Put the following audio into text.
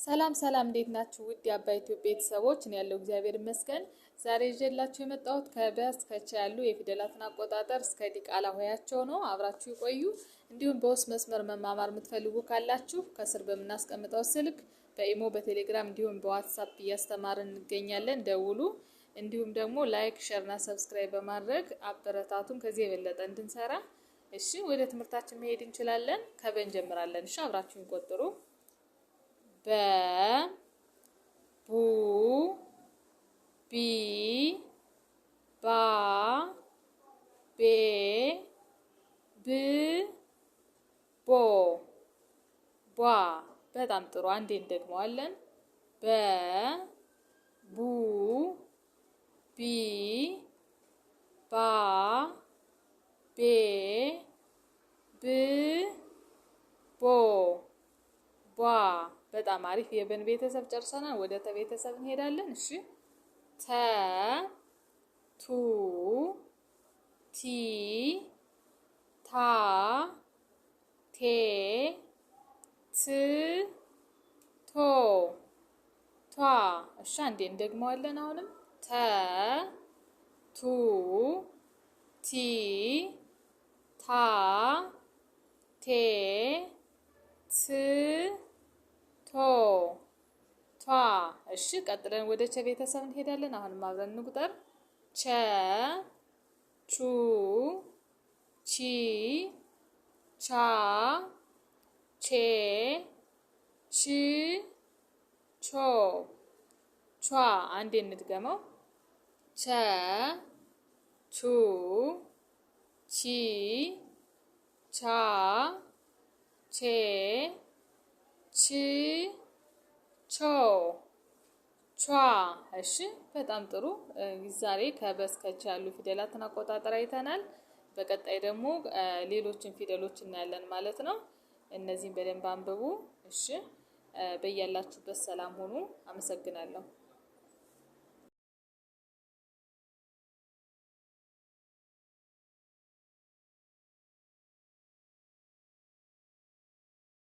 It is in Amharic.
ሰላም ሰላም እንዴት ናችሁ? ውድ የአባይ ኢትዮጵያ ቤተሰቦች ነው ያለው እግዚአብሔር ይመስገን። ዛሬ ይዤላችሁ የመጣሁት ከበ እስከ ቸ ያሉ የፊደላትን አቆጣጠር እስከ ዲቃላ ሆያቸው ነው። አብራችሁ ይቆዩ። እንዲሁም በውስጥ መስመር መማማር የምትፈልጉ ካላችሁ ከስር በምናስቀምጠው ስልክ በኢሞ በቴሌግራም እንዲሁም በዋትስአፕ እያስተማርን እንገኛለን። ደውሉ። እንዲሁም ደግሞ ላይክ፣ ሼርና ሰብስክራይብ በማድረግ አበረታቱን ከዚህ የበለጠ እንድንሰራ። እሺ ወደ ትምህርታችን መሄድ እንችላለን። ከበ እንጀምራለን። እሺ አብራችሁን ቆጥሩ። በ ቡ ቢ ባ ቤ ብ ቦ ቧ። በጣም ጥሩ። አንዴ እንደግመዋለን። በ ቡ ቢ ባ ቤ ብ ቦ ቧ። በጣም አሪፍ። የበን ቤተሰብ ጨርሰናል። ወደ ተ ቤተሰብ እንሄዳለን። እሺ ተ ቱ ቲ ታ ቴ ት ቶ ቷ። እሺ አንዴ እንደግመዋለን። አሁንም ተ ቱ ቲ ታ ቴ ት ቶ ቷ። እሺ ቀጥለን ወደ ቸ ቤተሰብ እንሄዳለን። አሁንም አብረን እንቁጠር። ቸ ቹ ቺ ቻ ቼ ች ቾ ቿ። አንዴ እንድገመው። ቸ ቹ ቺ ቻ ቼ ች ቾ ቿ። እሺ በጣም ጥሩ። ዛሬ ከበ እስከ ቸ ያሉ ፊደላትን አቆጣጠር አይተናል። በቀጣይ ደግሞ ሌሎችን ፊደሎች እናያለን ማለት ነው። እነዚህን በደንብ አንብቡ። እሺ በያላችሁበት ሰላም ሁኑ። አመሰግናለሁ።